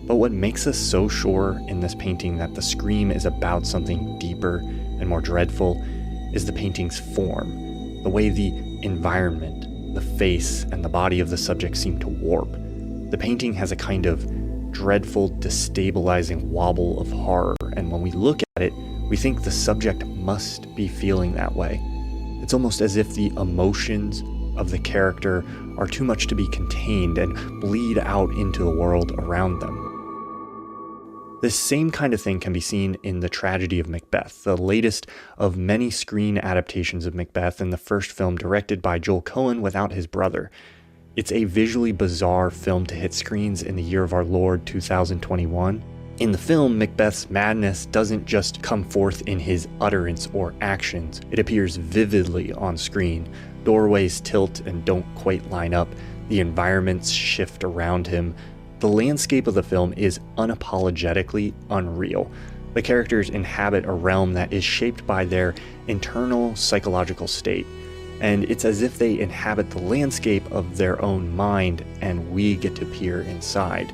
But what makes us so sure in this painting that the scream is about something deeper and more dreadful is the painting's form, the way the environment, the face, and the body of the subject seem to warp. The painting has a kind of dreadful, destabilizing wobble of horror, and when we look at it, we think the subject must be feeling that way. It's almost as if the emotions of the character are too much to be contained and bleed out into the world around them. This same kind of thing can be seen in the tragedy of Macbeth, the latest of many screen adaptations of Macbeth and the first film directed by Joel Cohen without his brother. It's a visually bizarre film to hit screens in the year of our Lord 2021. In the film, Macbeth's madness doesn't just come forth in his utterance or actions, it appears vividly on screen. Doorways tilt and don't quite line up, the environments shift around him. The landscape of the film is unapologetically unreal. The characters inhabit a realm that is shaped by their internal psychological state, and it's as if they inhabit the landscape of their own mind and we get to peer inside.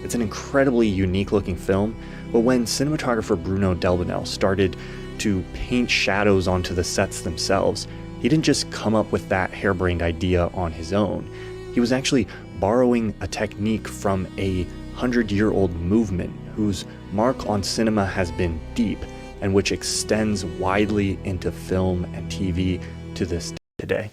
It's an incredibly unique looking film, but when cinematographer Bruno Delbonnel started to paint shadows onto the sets themselves, he didn't just come up with that harebrained idea on his own. He was actually borrowing a technique from a 100-year-old movement whose mark on cinema has been deep and which extends widely into film and TV to this day.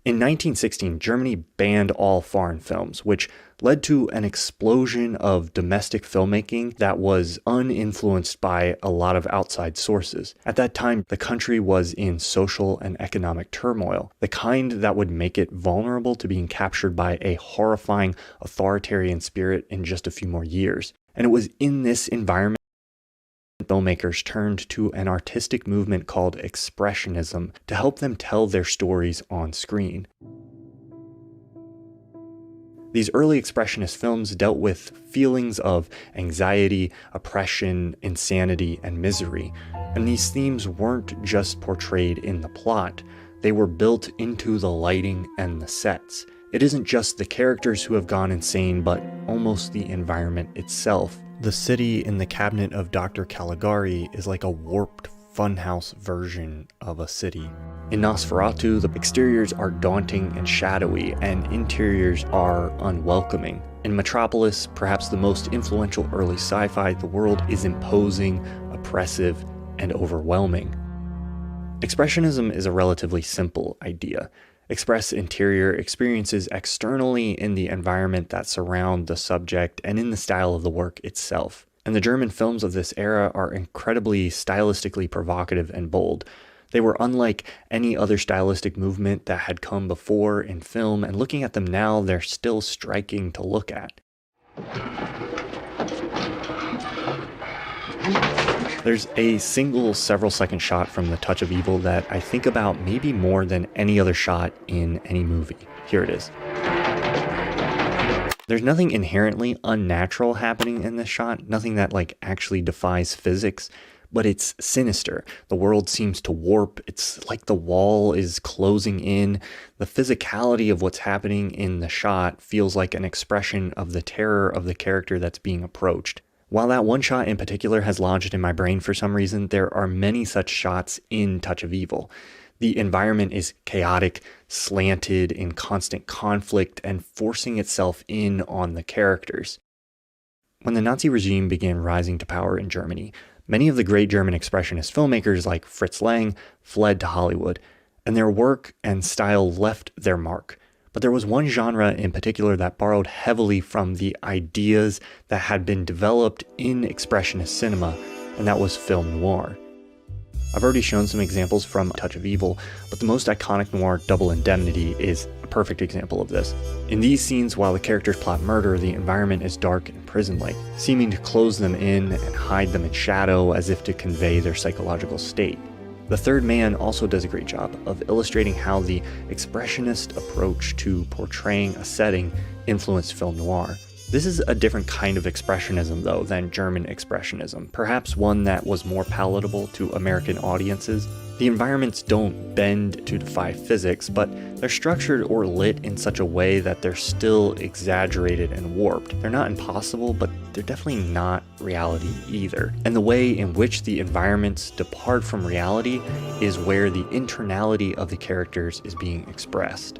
In 1916, Germany banned all foreign films, which led to an explosion of domestic filmmaking that was uninfluenced by a lot of outside sources. At that time, the country was in social and economic turmoil, the kind that would make it vulnerable to being captured by a horrifying authoritarian spirit in just a few more years. And it was in this environment filmmakers turned to an artistic movement called Expressionism to help them tell their stories on screen. These early Expressionist films dealt with feelings of anxiety, oppression, insanity, and misery, and these themes weren't just portrayed in the plot, they were built into the lighting and the sets. It isn't just the characters who have gone insane, but almost the environment itself. The city in the cabinet of Dr. Caligari is like a warped funhouse version of a city. In Nosferatu, the exteriors are daunting and shadowy, and interiors are unwelcoming. In Metropolis, perhaps the most influential early sci-fi, the world is imposing, oppressive, and overwhelming. Expressionism is a relatively simple idea. Express interior experiences externally in the environment that surround the subject and in the style of the work itself. And the German films of this era are incredibly stylistically provocative and bold. They were unlike any other stylistic movement that had come before in film, and looking at them now, they're still striking to look at. There's a single several-second shot from The Touch of Evil that I think about maybe more than any other shot in any movie. Here it is. There's nothing inherently unnatural happening in this shot, nothing that actually defies physics, but it's sinister. The world seems to warp. It's like the wall is closing in. The physicality of what's happening in the shot feels like an expression of the terror of the character that's being approached. While that one shot in particular has lodged in my brain for some reason, there are many such shots in Touch of Evil. The environment is chaotic, slanted, in constant conflict, and forcing itself in on the characters. When the Nazi regime began rising to power in Germany, many of the great German Expressionist filmmakers like Fritz Lang fled to Hollywood, and their work and style left their mark. But there was one genre in particular that borrowed heavily from the ideas that had been developed in Expressionist cinema, and that was film noir. I've already shown some examples from Touch of Evil, but the most iconic noir, Double Indemnity, is a perfect example of this. In these scenes, while the characters plot murder, the environment is dark and prison-like, seeming to close them in and hide them in shadow as if to convey their psychological state. The Third Man also does a great job of illustrating how the Expressionist approach to portraying a setting influenced film noir. This is a different kind of Expressionism, though, than German Expressionism, perhaps one that was more palatable to American audiences. The environments don't bend to defy physics, but they're structured or lit in such a way that they're still exaggerated and warped. They're not impossible, but they're definitely not reality either. And the way in which the environments depart from reality is where the internality of the characters is being expressed.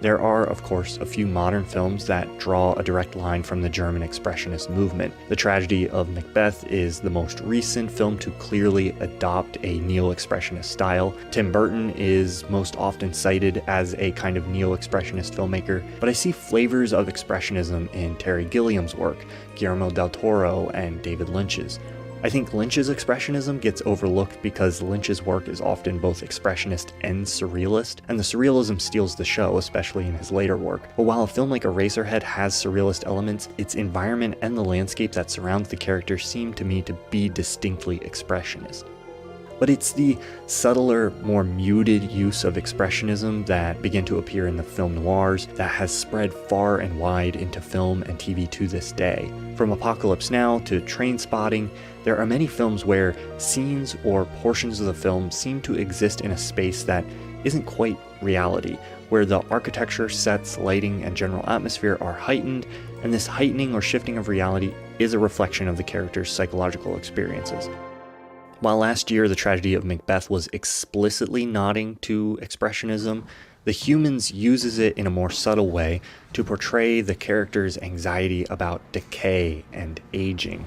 There are, of course, a few modern films that draw a direct line from the German Expressionist movement. The Tragedy of Macbeth is the most recent film to clearly adopt a neo-expressionist style. Tim Burton is most often cited as a kind of neo-expressionist filmmaker, but I see flavors of expressionism in Terry Gilliam's work, Guillermo del Toro, and David Lynch's. I think Lynch's expressionism gets overlooked because Lynch's work is often both expressionist and surrealist, and the surrealism steals the show, especially in his later work. But while a film like Eraserhead has surrealist elements, its environment and the landscape that surrounds the character seem to me to be distinctly expressionist. But it's the subtler, more muted use of expressionism that began to appear in the film noirs that has spread far and wide into film and TV to this day. From Apocalypse Now to Trainspotting, there are many films where scenes or portions of the film seem to exist in a space that isn't quite reality, where the architecture, sets, lighting, and general atmosphere are heightened, and this heightening or shifting of reality is a reflection of the character's psychological experiences. While last year The Tragedy of Macbeth was explicitly nodding to expressionism, The Humans uses it in a more subtle way to portray the character's anxiety about decay and aging.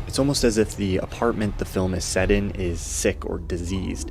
It's almost as if the apartment the film is set in is sick or diseased.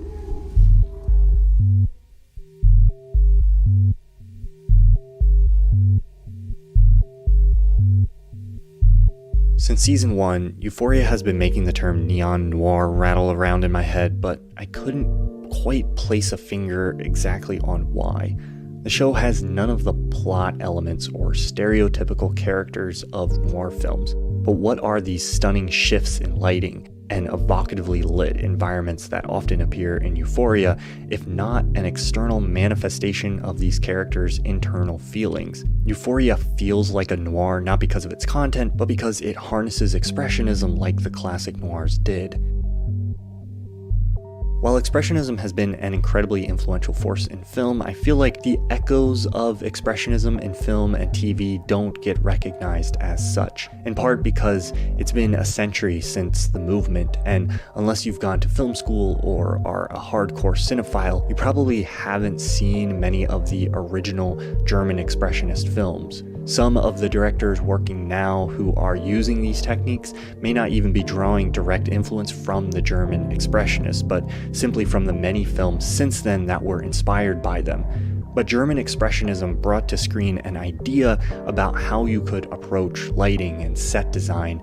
Since season 1, Euphoria has been making the term neon noir rattle around in my head, but I couldn't quite place a finger exactly on why. The show has none of the plot elements or stereotypical characters of noir films, but what are these stunning shifts in lighting and evocatively lit environments that often appear in Euphoria, if not an external manifestation of these characters' internal feelings? Euphoria feels like a noir not because of its content, but because it harnesses expressionism like the classic noirs did. While expressionism has been an incredibly influential force in film, I feel like the echoes of expressionism in film and TV don't get recognized as such, in part because it's been a century since the movement, and unless you've gone to film school or are a hardcore cinephile, you probably haven't seen many of the original German Expressionist films. Some of the directors working now who are using these techniques may not even be drawing direct influence from the German Expressionists, but simply from the many films since then that were inspired by them. But German Expressionism brought to screen an idea about how you could approach lighting and set design,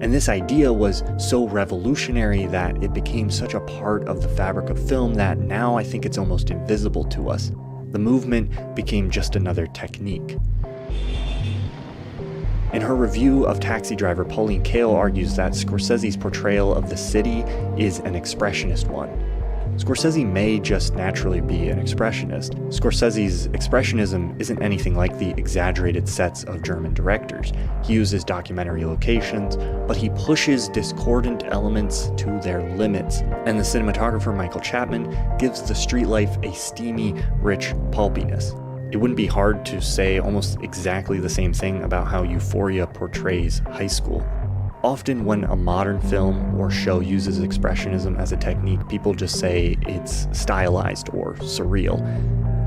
and this idea was so revolutionary that it became such a part of the fabric of film that now I think it's almost invisible to us. The movement became just another technique. In her review of Taxi Driver, Pauline Kael argues that Scorsese's portrayal of the city is an expressionist one. Scorsese may just naturally be an expressionist. Scorsese's expressionism isn't anything like the exaggerated sets of German directors. He uses documentary locations, but he pushes discordant elements to their limits, and the cinematographer Michael Chapman gives the street life a steamy, rich pulpiness. It wouldn't be hard to say almost exactly the same thing about how Euphoria portrays high school. Often when a modern film or show uses expressionism as a technique, people just say it's stylized or surreal.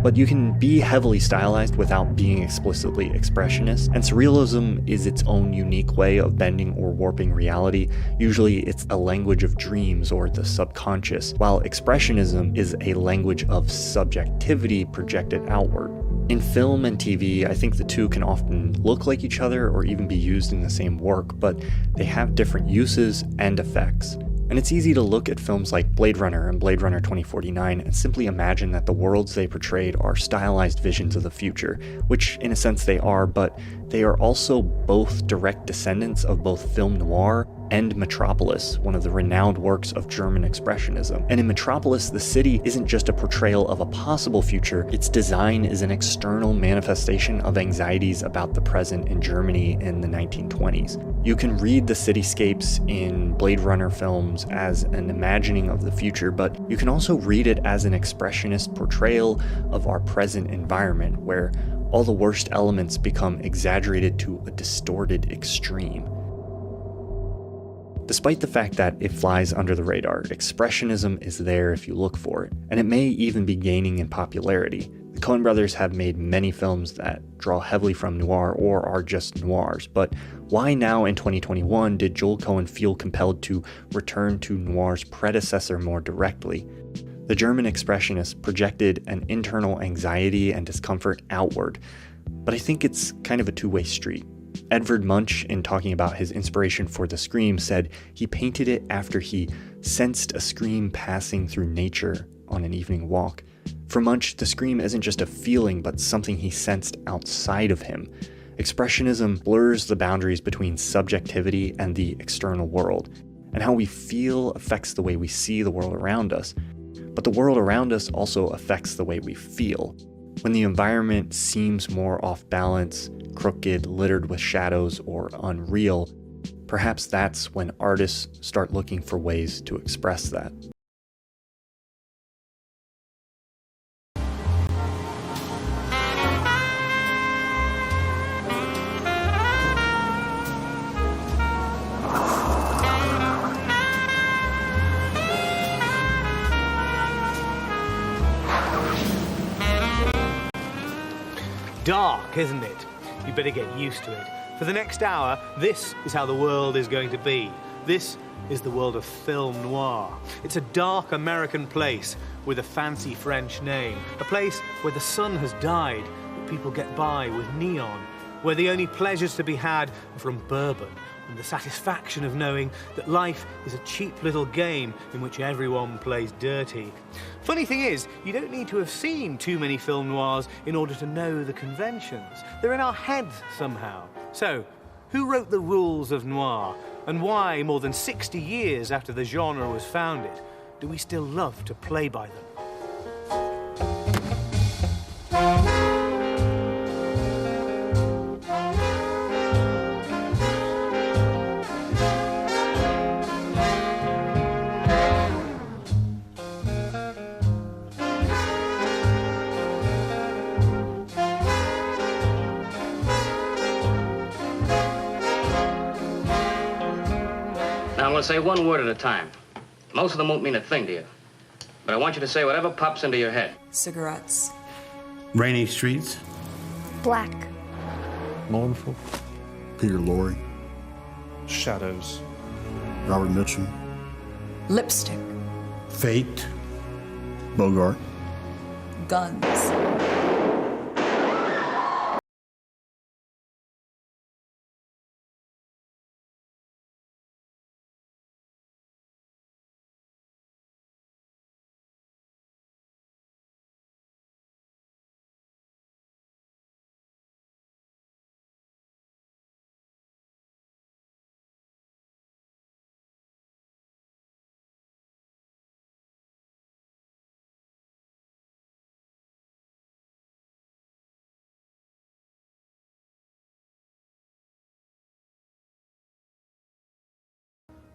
But you can be heavily stylized without being explicitly expressionist, and surrealism is its own unique way of bending or warping reality. Usually it's a language of dreams or the subconscious, while expressionism is a language of subjectivity projected outward. In film and TV, I think the two can often look like each other or even be used in the same work, but they have different uses and effects. And it's easy to look at films like Blade Runner and Blade Runner 2049 and simply imagine that the worlds they portrayed are stylized visions of the future, which in a sense they are, but they are also both direct descendants of both film noir and Metropolis, one of the renowned works of German Expressionism. And in Metropolis, the city isn't just a portrayal of a possible future, its design is an external manifestation of anxieties about the present in Germany in the 1920s. You can read the cityscapes in Blade Runner films as an imagining of the future, but you can also read it as an expressionist portrayal of our present environment, where all the worst elements become exaggerated to a distorted extreme. Despite the fact that it flies under the radar, Expressionism is there if you look for it, and it may even be gaining in popularity. The Coen brothers have made many films that draw heavily from noir or are just noirs, but why now in 2021 did Joel Coen feel compelled to return to noir's predecessor more directly? The German Expressionists projected an internal anxiety and discomfort outward, but I think it's kind of a two-way street. Edvard Munch, in talking about his inspiration for The Scream, said he painted it after he sensed a scream passing through nature on an evening walk. For Munch, the scream isn't just a feeling, but something he sensed outside of him. Expressionism blurs the boundaries between subjectivity and the external world, and how we feel affects the way we see the world around us. But the world around us also affects the way we feel. When the environment seems more off balance, crooked, littered with shadows, or unreal, perhaps that's when artists start looking for ways to express that. Dark, isn't it? You better get used to it. For the next hour, this is how the world is going to be. This is the world of film noir. It's a dark American place with a fancy French name. A place where the sun has died, but people get by with neon. Where the only pleasures to be had are from bourbon and the satisfaction of knowing that life is a cheap little game in which everyone plays dirty. Funny thing is, you don't need to have seen too many film noirs in order to know the conventions. They're in our heads somehow. So, who wrote the rules of noir? And why, more than 60 years after the genre was founded, do we still love to play by them? Now, I'm going to say one word at a time. Most of them won't mean a thing to you. But I want you to say whatever pops into your head. Cigarettes. Rainy streets. Black. Mournful. Peter Lorre. Shadows. Robert Mitchum. Lipstick. Fate. Bogart. Guns.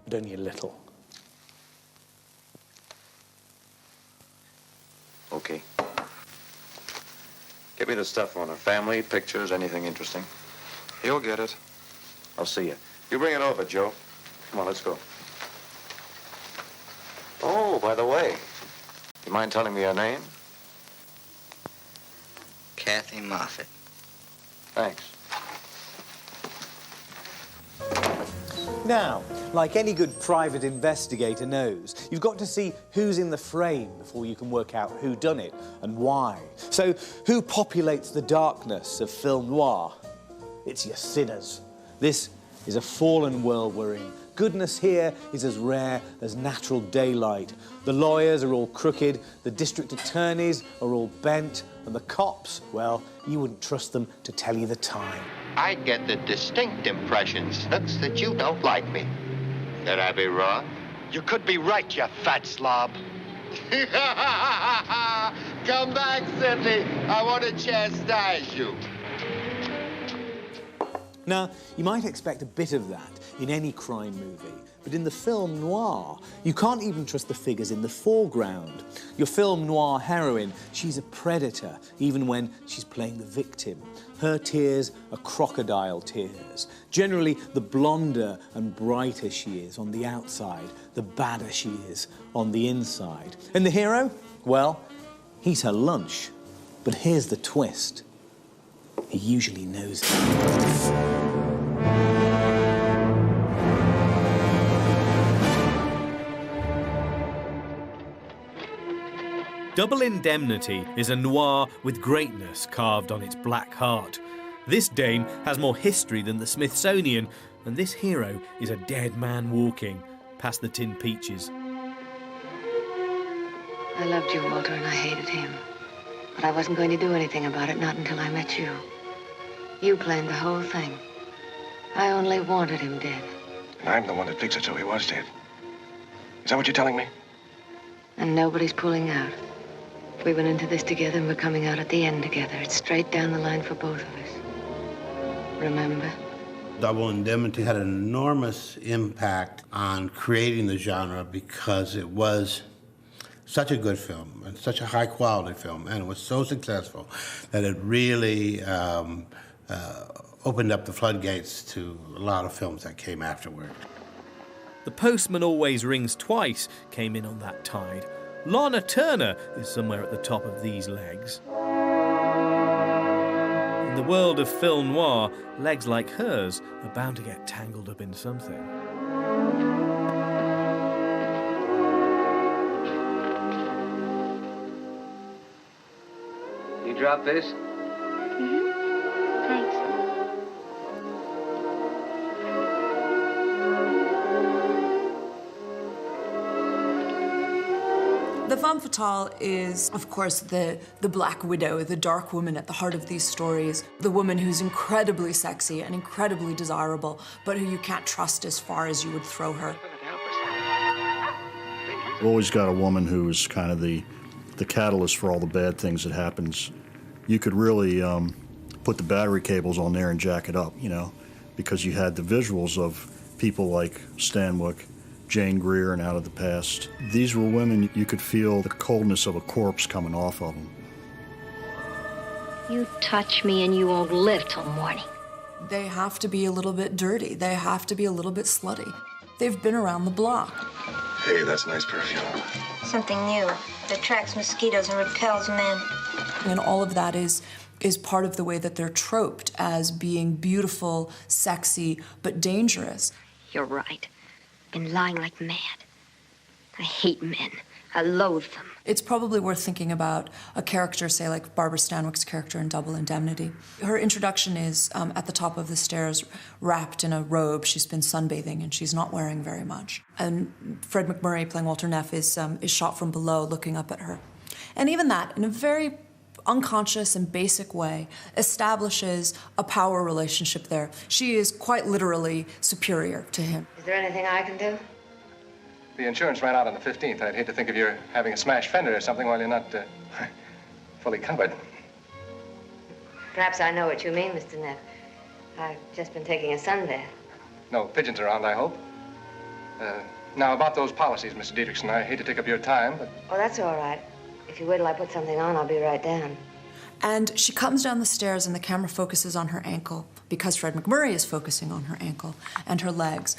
But only a little. Okay. Get me the stuff on her. Family, pictures, anything interesting. He'll get it. I'll see you. You bring it over, Joe. Come on, let's go. Oh, by the way, you mind telling me your name? Kathy Moffat. Thanks. Now, like any good private investigator knows, you've got to see who's in the frame before you can work out who done it and why. So, who populates the darkness of film noir? It's your sinners. This is a fallen world we're in. Goodness here is as rare as natural daylight. The lawyers are all crooked, the district attorneys are all bent, and the cops, well, you wouldn't trust them to tell you the time. I get the distinct impression, Snooks, that you don't like me. Could I be wrong? You could be right, you fat slob. Come back, Sidney. I want to chastise you. Now, you might expect a bit of that in any crime movie, but in the film noir, you can't even trust the figures in the foreground. Your film noir heroine, she's a predator, even when she's playing the victim. Her tears are crocodile tears. Generally, the blonder and brighter she is on the outside, the badder she is on the inside. And the hero? Well, he's her lunch. But here's the twist. He usually knows it. Double Indemnity is a noir with greatness carved on its black heart. This dame has more history than the Smithsonian, and this hero is a dead man walking past the tin peaches. I loved you, Walter, and I hated him. But I wasn't going to do anything about it, not until I met you. You planned the whole thing. I only wanted him dead. And I'm the one that fixed it so he was dead. Is that what you're telling me? And nobody's pulling out. We went into this together and we're coming out at the end together. It's straight down the line for both of us. Remember? Double Indemnity had an enormous impact on creating the genre because it was such a good film and such a high-quality film, and it was so successful that it really opened up the floodgates to a lot of films that came afterward. The Postman Always Rings Twice came in on that tide. Lana Turner is somewhere at the top of these legs. In the world of film noir, legs like hers are bound to get tangled up in something. You drop this? Thanks. The femme fatale is, of course, the Black Widow, the dark woman at the heart of these stories. The woman who's incredibly sexy and incredibly desirable, but who you can't trust as far as you would throw her. You've always got a woman who's kind of the catalyst for all the bad things that happens. You could really put the battery cables on there and jack it up, you know, because you had the visuals of people like Stanwyck, Jane Greer, and Out of the Past. These were women you could feel the coldness of a corpse coming off of them. You touch me and you won't live till morning. They have to be a little bit dirty. They have to be a little bit slutty. They've been around the block. Hey, that's nice perfume. Something new. It attracts mosquitoes and repels men. And all of that is part of the way that they're troped as being beautiful, sexy, but dangerous. You're right. Been lying like mad. I hate men. I loathe them. It's probably worth thinking about a character, say, like Barbara Stanwyck's character in Double Indemnity. Her introduction is at the top of the stairs, wrapped in a robe. She's been sunbathing, and she's not wearing very much. And Fred MacMurray, playing Walter Neff, is shot from below, looking up at her. And even that, in a very unconscious and basic way, establishes a power relationship there. She is quite literally superior to him. Is there anything I can do? The insurance ran out on the 15th. I'd hate to think of you having a smashed fender or something while you're not fully covered. Perhaps I know what you mean, Mr. Neff. I've just been taking a sunbath. No pigeons around, I hope. Now, about those policies, Mr. Dietrichson, I hate to take up your time, but... Oh, that's all right. If you wait till I put something on, I'll be right down. And she comes down the stairs, and the camera focuses on her ankle, because Fred MacMurray is focusing on her ankle and her legs.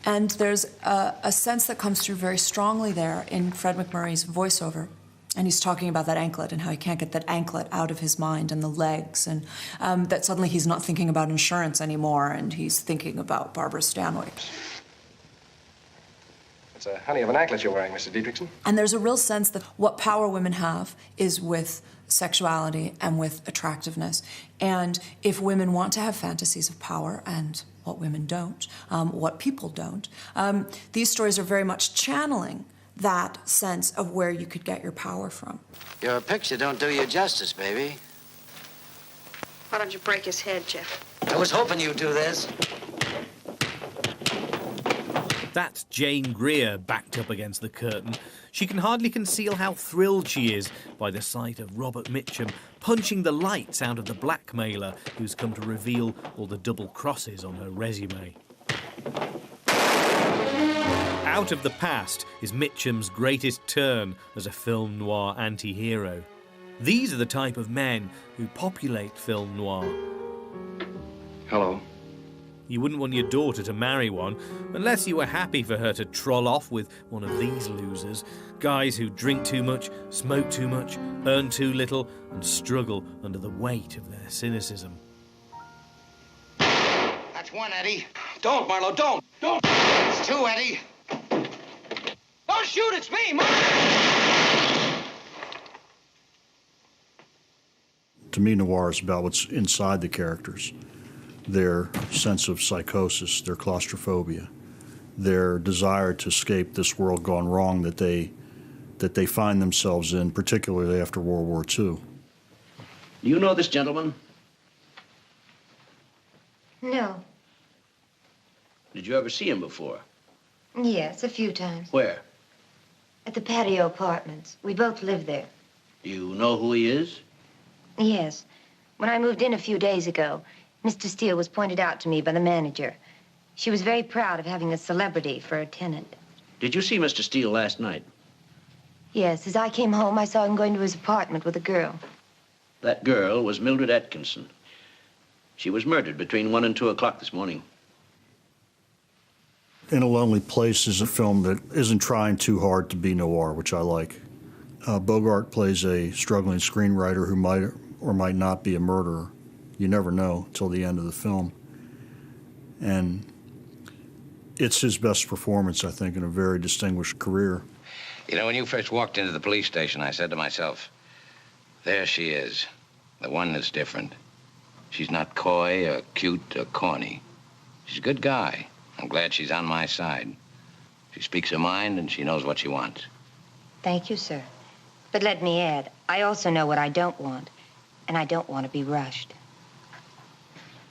And there's a sense that comes through very strongly there in Fred MacMurray's voiceover. And he's talking about that anklet and how he can't get that anklet out of his mind, and the legs, and that suddenly he's not thinking about insurance anymore, and he's thinking about Barbara Stanwyck. It's a honey of an anklet you're wearing, Mr. Dietrichson. And there's a real sense that what power women have is with sexuality and with attractiveness. And if women want to have fantasies of power, and what women don't, what people don't, these stories are very much channeling that sense of where you could get your power from. Your picture don't do you justice, baby. Why don't you break his head, Jeff? I was hoping you'd do this. That's Jane Greer backed up against the curtain. She can hardly conceal how thrilled she is by the sight of Robert Mitchum punching the lights out of the blackmailer who's come to reveal all the double crosses on her resume. Out of the Past is Mitchum's greatest turn as a film noir anti-hero. These are the type of men who populate film noir. Hello. You wouldn't want your daughter to marry one unless you were happy for her to troll off with one of these losers. Guys who drink too much, smoke too much, earn too little, and struggle under the weight of their cynicism. That's one, Eddie. Don't, Marlowe, don't! Don't! It's two, Eddie. Don't shoot, it's me, Marlowe! To me, noir is about what's inside the characters. Their sense of psychosis, their claustrophobia, their desire to escape this world gone wrong that they find themselves in, particularly after World War II. Do you know this gentleman? No. Did you ever see him before? Yes, a few times. Where? At the Patio Apartments. We both live there. Do you know who he is? Yes. When I moved in a few days ago, Mr. Steele was pointed out to me by the manager. She was very proud of having a celebrity for a tenant. Did you see Mr. Steele last night? Yes, as I came home, I saw him going to his apartment with a girl. That girl was Mildred Atkinson. She was murdered between 1 and 2 o'clock this morning. In a Lonely Place is a film that isn't trying too hard to be noir, which I like. Bogart plays a struggling screenwriter who might or might not be a murderer. You never know till the end of the film. And it's his best performance, I think, in a very distinguished career. You know, when you first walked into the police station, I said to myself, there she is, the one that's different. She's not coy or cute or corny. She's a good guy. I'm glad she's on my side. She speaks her mind and she knows what she wants. Thank you, sir. But let me add, I also know what I don't want, and I don't want to be rushed.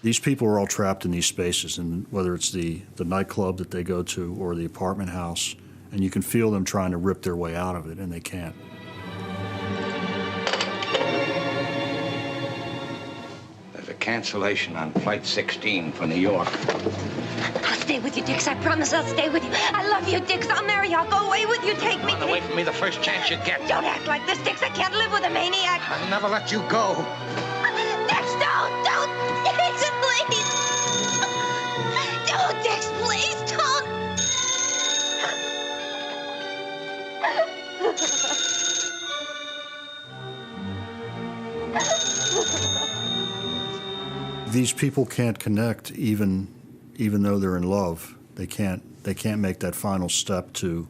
These people are all trapped in these spaces, and whether it's the nightclub that they go to or the apartment house, and you can feel them trying to rip their way out of it, and they can't. There's a cancellation on Flight 16 for New York. I'll stay with you, Dix. I promise I'll stay with you. I love you, Dix. I'll marry you. I'll go away with you. Take me. Run away from me the first chance you get. Don't act like this, Dix. I can't live with a maniac. I'll never let you go. Dix, don't. Dix, please. Don't, Dix, please, don't. These people can't connect even though they're in love. They can't make that final step to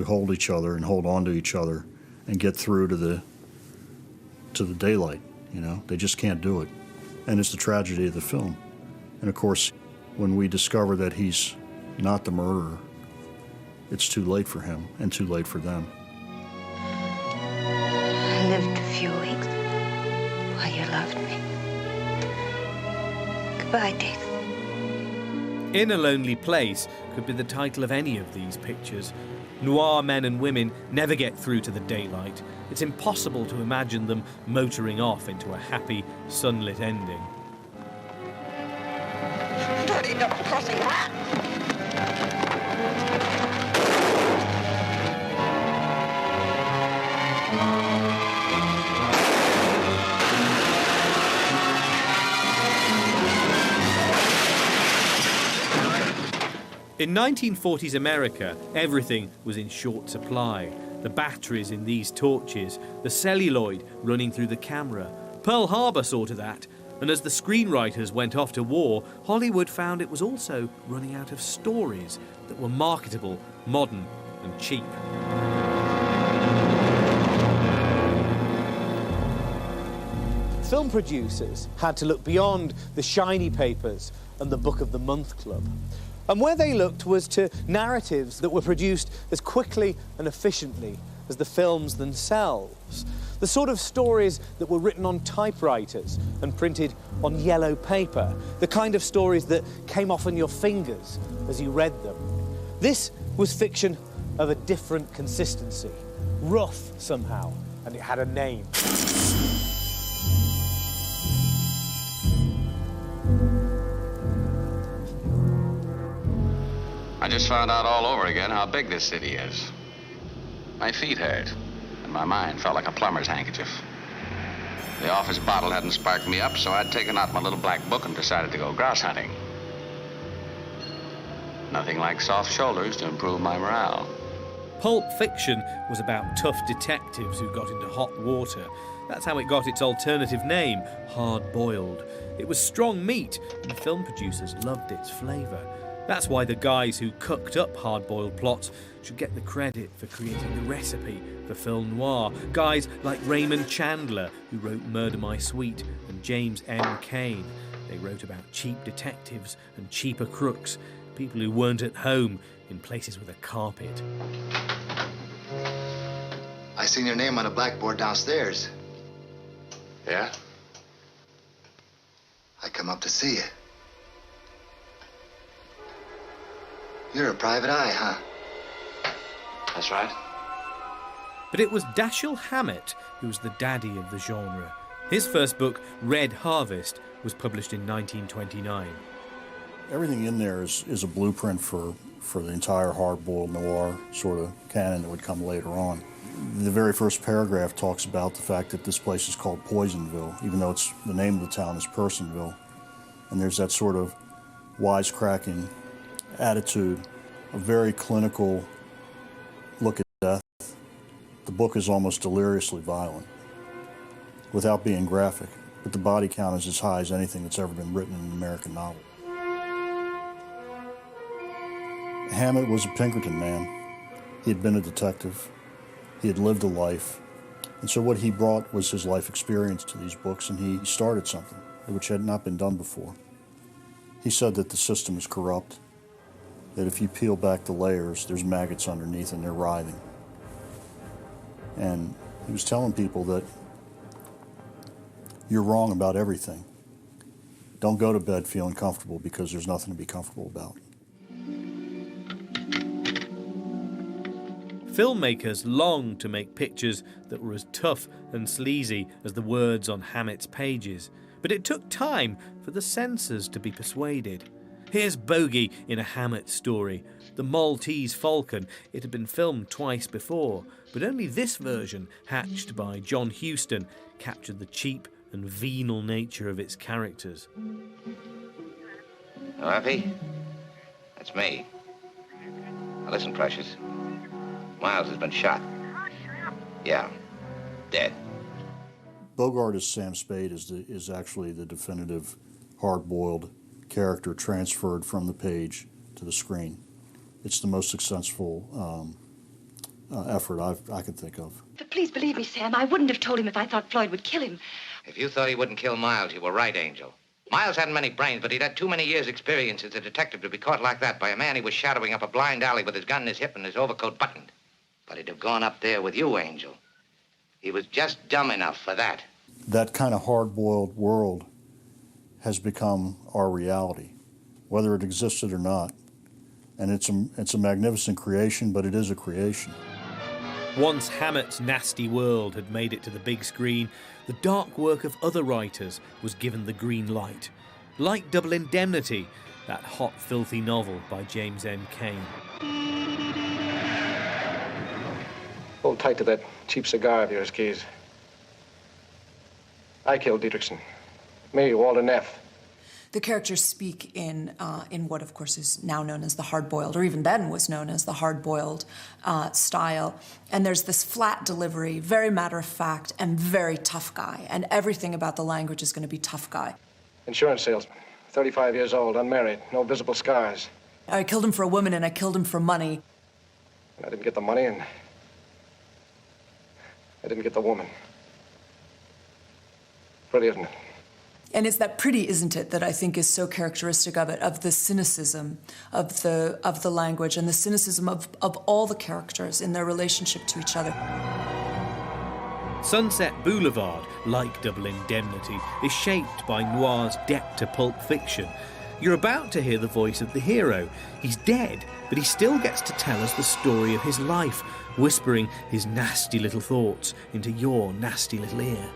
hold each other and hold on to each other and get through to the daylight. You know, they just can't do it. And it's the tragedy of the film. And of course, when we discover that he's not the murderer, it's too late for him and too late for them. I lived a few weeks while you loved me. Goodbye, Dix. In a Lonely Place could be the title of any of these pictures. Noir men and women never get through to the daylight. It's impossible to imagine them motoring off into a happy, sunlit ending. Dirty double-crossing rat! In 1940s America, everything was in short supply. The batteries in these torches, the celluloid running through the camera. Pearl Harbor saw to that, and as the screenwriters went off to war, Hollywood found it was also running out of stories that were marketable, modern, and cheap. Film producers had to look beyond the shiny papers and the Book of the Month Club. And where they looked was to narratives that were produced as quickly and efficiently as the films themselves. The sort of stories that were written on typewriters and printed on yellow paper. The kind of stories that came off on your fingers as you read them. This was fiction of a different consistency. Rough, somehow, and it had a name. I just found out all over again how big this city is. My feet hurt, and my mind felt like a plumber's handkerchief. The office bottle hadn't sparked me up, so I'd taken out my little black book and decided to go grouse hunting. Nothing like soft shoulders to improve my morale. Pulp fiction was about tough detectives who got into hot water. That's how it got its alternative name, hard-boiled. It was strong meat, and film producers loved its flavour. That's why the guys who cooked up hard-boiled plots should get the credit for creating the recipe for film noir. Guys like Raymond Chandler, who wrote Murder My Sweet, and James M. Cain. They wrote about cheap detectives and cheaper crooks, people who weren't at home in places with a carpet. I seen your name on a blackboard downstairs. Yeah? I come up to see you. You're a private eye, huh? That's right. But it was Dashiell Hammett who was the daddy of the genre. His first book, Red Harvest, was published in 1929. Everything in there is a blueprint for the entire hard-boiled noir sort of canon that would come later on. The very first paragraph talks about the fact that this place is called Poisonville, even though the name of the town is Personville. And there's that sort of wisecracking attitude, a very clinical look at death. The book is almost deliriously violent, without being graphic, but the body count is as high as anything that's ever been written in an American novel. Hammett was a Pinkerton man. He had been a detective. He had lived a life. And so what he brought was his life experience to these books, and he started something which had not been done before. He said that the system is corrupt, that if you peel back the layers, there's maggots underneath and they're writhing. And he was telling people that you're wrong about everything. Don't go to bed feeling comfortable because there's nothing to be comfortable about. Filmmakers longed to make pictures that were as tough and sleazy as the words on Hammett's pages, but it took time for the censors to be persuaded. Here's Bogey in a Hammett story. The Maltese Falcon. It had been filmed twice before, but only this version, hatched by John Huston, captured the cheap and venal nature of its characters. Oh, Effie? That's me. Now listen, Precious. Miles has been shot. Yeah, dead. Bogart as Sam Spade is actually the definitive hard-boiled character transferred from the page to the screen. It's the most successful effort I could think of. But please believe me, Sam, I wouldn't have told him if I thought Floyd would kill him. If you thought he wouldn't kill Miles, you were right, Angel. Miles hadn't many brains, but he'd had too many years' experience as a detective to be caught like that by a man he was shadowing up a blind alley with his gun in his hip and his overcoat buttoned. But he'd have gone up there with you, Angel. He was just dumb enough for that. That kind of hard-boiled world has become our reality, whether it existed or not. And it's a magnificent creation, but it is a creation. Once Hammett's nasty world had made it to the big screen, the dark work of other writers was given the green light. Like Double Indemnity, that hot, filthy novel by James M. Cain. Hold tight to that cheap cigar of yours, Keys. I killed Dietrichson. Me, Walter Neff. The characters speak in what, of course, is now known as the hard-boiled, or even then was known as the hard-boiled style. And there's this flat delivery, very matter-of-fact, and very tough guy. And everything about the language is going to be tough guy. Insurance salesman, 35 years old, unmarried, no visible scars. I killed him for a woman, and I killed him for money. And I didn't get the money, and I didn't get the woman. Pretty, isn't it? And it's that pretty, isn't it, that I think is so characteristic of it, of the cynicism of the language and the cynicism of all the characters in their relationship to each other. Sunset Boulevard, like Double Indemnity, is shaped by noir's debt to Pulp Fiction. You're about to hear the voice of the hero. He's dead, but he still gets to tell us the story of his life, whispering his nasty little thoughts into your nasty little ear.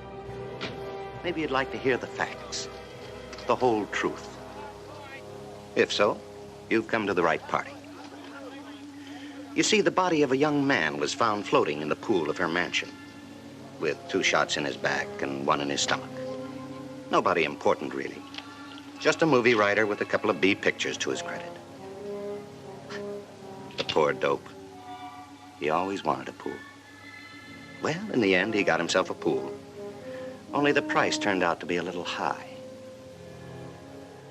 Maybe you'd like to hear the facts, the whole truth. If so, you've come to the right party. You see, the body of a young man was found floating in the pool of her mansion, with 2 shots in his back and 1 in his stomach. Nobody important, really. Just a movie writer with a couple of B pictures to his credit. The poor dope. He always wanted a pool. Well, in the end, he got himself a pool. Only the price turned out to be a little high.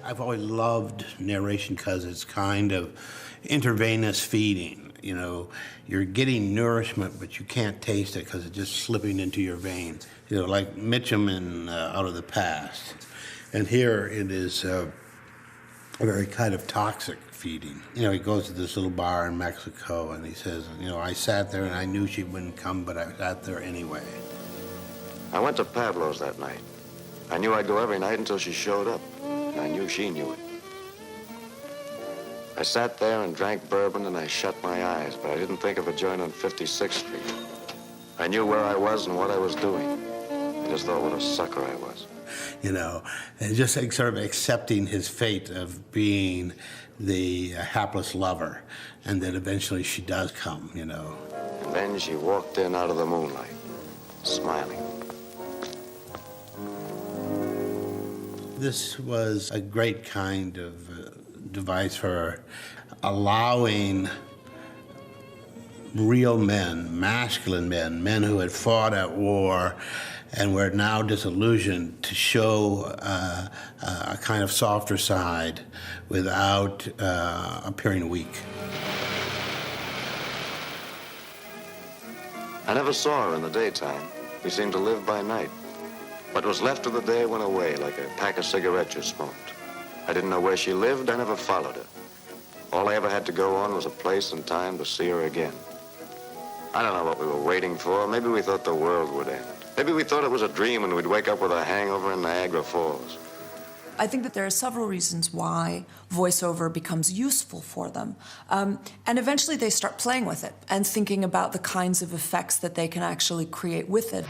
I've always loved narration because it's kind of intravenous feeding. You know, you're getting nourishment, but you can't taste it because it's just slipping into your veins. You know, like Mitchum in Out of the Past. And here it is a very kind of toxic feeding. You know, he goes to this little bar in Mexico and he says, you know, I sat there and I knew she wouldn't come, but I sat there anyway. I went to Pablo's that night. I knew I'd go every night until she showed up. And I knew she knew it. I sat there and drank bourbon and I shut my eyes, but I didn't think of a joint on 56th Street. I knew where I was and what I was doing. I just thought what a sucker I was. You know, and just like sort of accepting his fate of being the hapless lover, and then eventually she does come, you know. And then she walked in out of the moonlight, smiling. This was a great kind of device for allowing real men, masculine men, men who had fought at war and were now disillusioned, to show a kind of softer side without appearing weak. I never saw her in the daytime. We seemed to live by night. What was left of the day went away like a pack of cigarettes you smoked. I didn't know where she lived. I never followed her. All I ever had to go on was a place and time to see her again. I don't know what we were waiting for. Maybe we thought the world would end. Maybe we thought it was a dream and we'd wake up with a hangover in Niagara Falls. I think that there are several reasons why voiceover becomes useful for them. And eventually they start playing with it and thinking about the kinds of effects that they can actually create with it.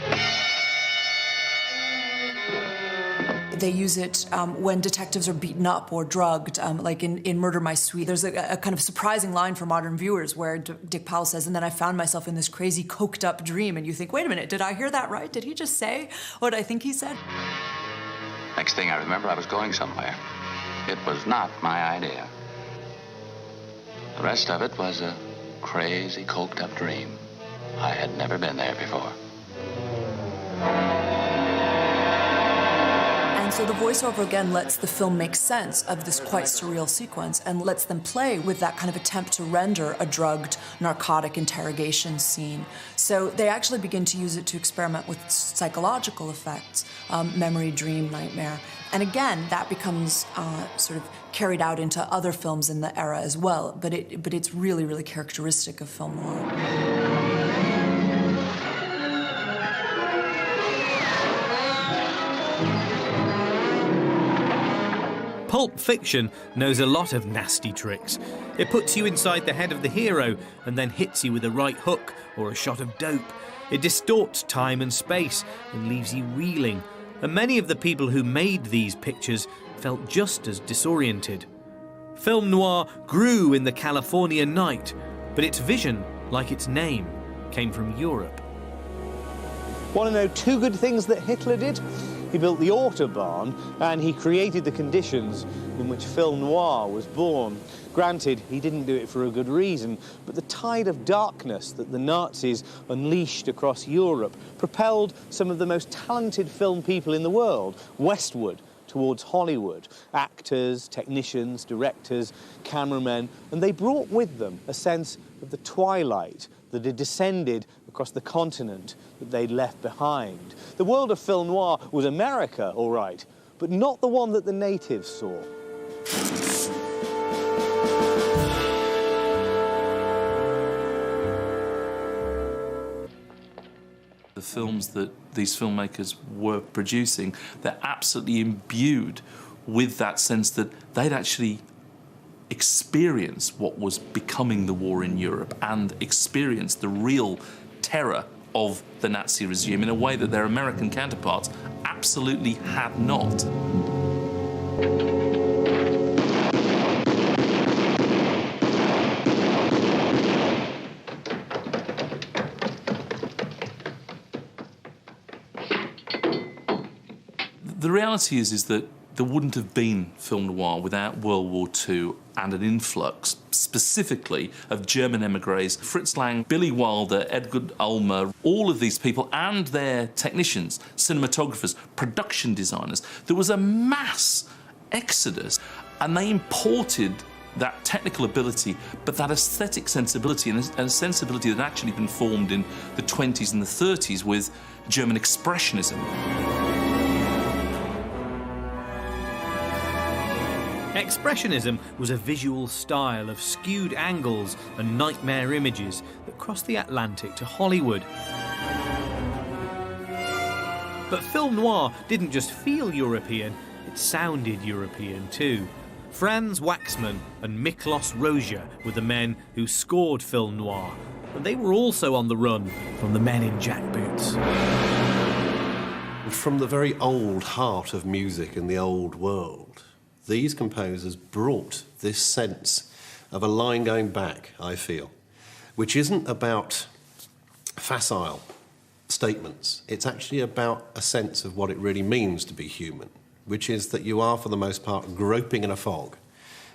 They use it when detectives are beaten up or drugged, like in Murder, My Sweet. There's a kind of surprising line for modern viewers where Dick Powell says, and then I found myself in this crazy coked up dream. And you think, wait a minute, did I hear that right? Did he just say what I think he said? Next thing I remember, I was going somewhere. It was not my idea. The rest of it was a crazy coked up dream. I had never been there before. And so the voiceover again lets the film make sense of this quite surreal sequence and lets them play with that kind of attempt to render a drugged, narcotic interrogation scene. So they actually begin to use it to experiment with psychological effects, memory, dream, nightmare. And again, that becomes sort of carried out into other films in the era as well, but it's really, really characteristic of film noir. Pulp Fiction knows a lot of nasty tricks. It puts you inside the head of the hero and then hits you with a right hook or a shot of dope. It distorts time and space and leaves you reeling. And many of the people who made these pictures felt just as disoriented. Film noir grew in the California night, but its vision, like its name, came from Europe. Want to know 2 good things that Hitler did? He built the Autobahn, and he created the conditions in which film noir was born. Granted, he didn't do it for a good reason, but the tide of darkness that the Nazis unleashed across Europe propelled some of the most talented film people in the world westward towards Hollywood. Actors, technicians, directors, cameramen, and they brought with them a sense of the twilight that had descended across the continent that they'd left behind. The world of film noir was America, all right, but not the one that the natives saw. The films that these filmmakers were producing, they're absolutely imbued with that sense that they'd actually experienced what was becoming the war in Europe and experienced the real terror of the Nazi regime in a way that their American counterparts absolutely had not. The reality is that there wouldn't have been film noir without World War II and an influx, specifically of German emigres. Fritz Lang, Billy Wilder, Edgar Ulmer, all of these people and their technicians, cinematographers, production designers. There was a mass exodus, and they imported that technical ability, but that aesthetic sensibility, and a sensibility that had actually been formed in the 20s and the 30s with German Expressionism. Expressionism was a visual style of skewed angles and nightmare images that crossed the Atlantic to Hollywood. But film noir didn't just feel European, it sounded European too. Franz Waxman and Miklos Rozsa were the men who scored film noir, and they were also on the run from the men in jackboots. From the very old heart of music in the old world, these composers brought this sense of a line going back, I feel, which isn't about facile statements. It's actually about a sense of what it really means to be human, which is that you are, for the most part, groping in a fog.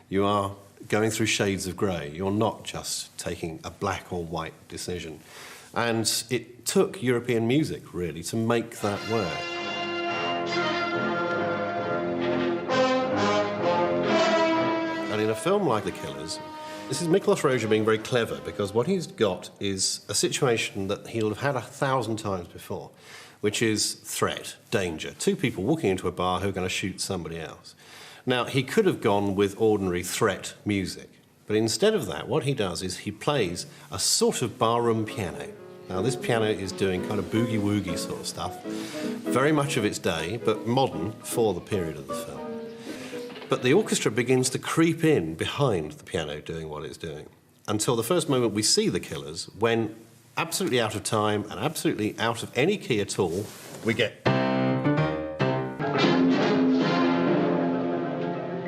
You are going through shades of grey. You're not just taking a black or white decision. And it took European music, really, to make that work. And in a film like The Killers, this is Miklos Rozsa being very clever, because what he's got is a situation that he'll have had 1,000 times before, which is threat, danger. Two people walking into a bar who are going to shoot somebody else. Now, he could have gone with ordinary threat music, but instead of that, what he does is he plays a sort of barroom piano. Now, this piano is doing kind of boogie-woogie sort of stuff, very much of its day, but modern for the period of the film. But the orchestra begins to creep in behind the piano doing what it's doing, until the first moment we see The Killers, when, absolutely out of time and absolutely out of any key at all, we get...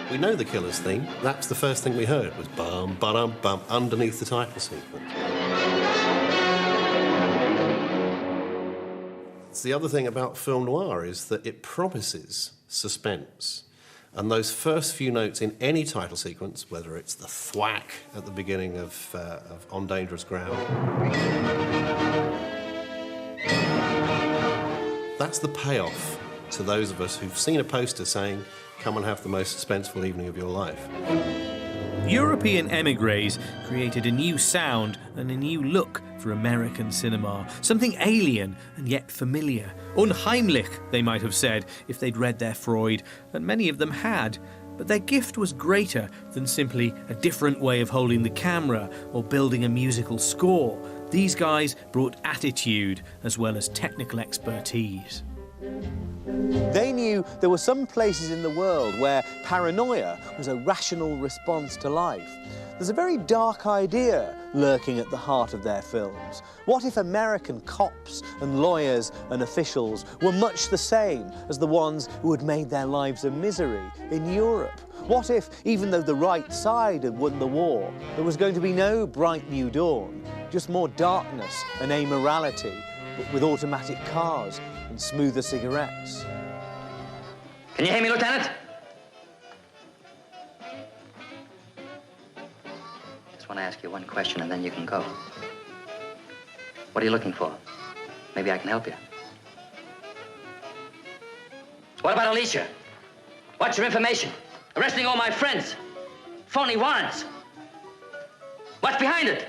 We know The Killers theme. That's the first thing we heard, was bum, ba-dum, bum, underneath the title sequence. It's the other thing about film noir is that it promises suspense. And those first few notes in any title sequence, whether it's the thwack at the beginning of On Dangerous Ground, that's the payoff to those of us who've seen a poster saying, come and have the most suspenseful evening of your life. European emigres created a new sound and a new look for American cinema, something alien and yet familiar. Unheimlich, they might have said, if they'd read their Freud, and many of them had. But their gift was greater than simply a different way of holding the camera or building a musical score. These guys brought attitude as well as technical expertise. They knew there were some places in the world where paranoia was a rational response to life. There's a very dark idea lurking at the heart of their films. What if American cops and lawyers and officials were much the same as the ones who had made their lives a misery in Europe? What if, even though the right side had won the war, there was going to be no bright new dawn, just more darkness and amorality, but with automatic cars and smoother cigarettes? Can you hear me, Lieutenant? Just want to ask you one question and then you can go. What are you looking for? Maybe I can help you. What about Alicia? What's your information? Arresting all my friends. Phony warrants. What's behind it?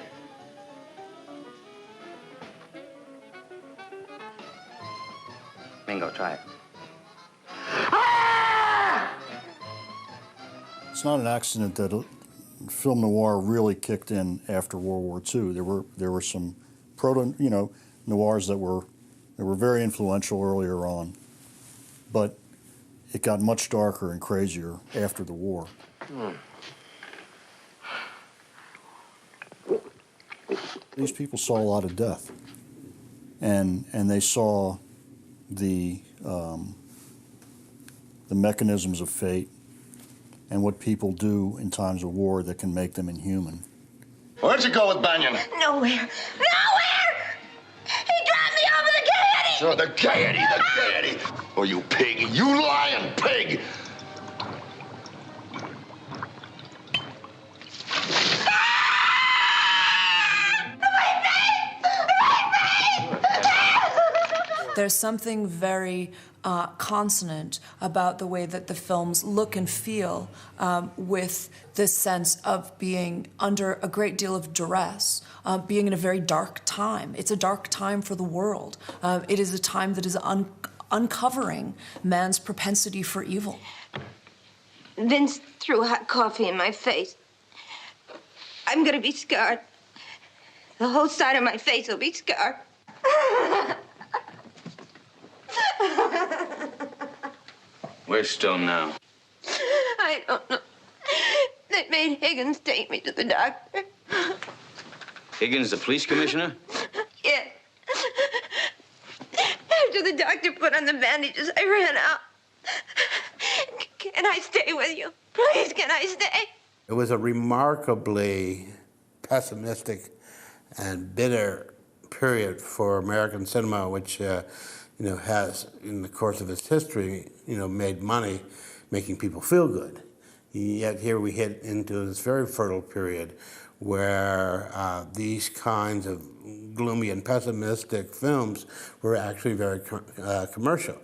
Bingo, try it. It's not an accident that film noir really kicked in after World War II. There were some noirs that were They were very influential earlier on, but it got much darker and crazier after the war. These people saw a lot of death, and they saw the mechanisms of fate and what people do in times of war that can make them inhuman. Where'd you go with Banyan? Nowhere. Nowhere! He dropped me over the gaiety! Sure, the gaiety, the gaiety. Oh, you pig, you lying pig! There's something very consonant about the way that the films look and feel with this sense of being under a great deal of duress, being in a very dark time. It's a dark time for the world. It is a time that is uncovering man's propensity for evil. Vince threw hot coffee in my face. I'm gonna be scarred. The whole side of my face will be scarred. Where's Stone now? I don't know. They made Higgins take me to the doctor. Higgins, the police commissioner? Yeah. After the doctor put on the bandages, I ran out. Can I stay with you? Please, can I stay? It was a remarkably pessimistic and bitter period for American cinema, which has, in the course of its history, made money making people feel good. Yet here we hit into this very fertile period where these kinds of gloomy and pessimistic films were actually very commercial,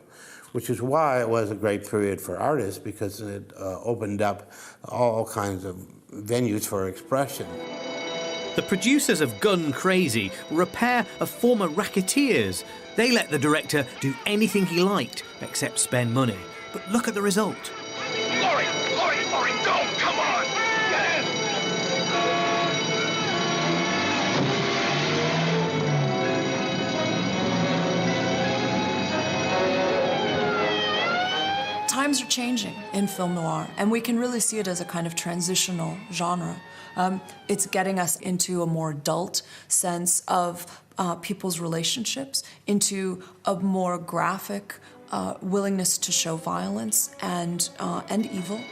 which is why it was a great period for artists, because it opened up all kinds of venues for expression. The producers of Gun Crazy were a pair of former racketeers. They let the director do anything he liked, except spend money. But look at the result. Laurie, go! Come on! Get in! Times are changing in film noir, and we can really see it as a kind of transitional genre. It's getting us into a more adult sense of people's relationships, into a more graphic willingness to show violence and evil,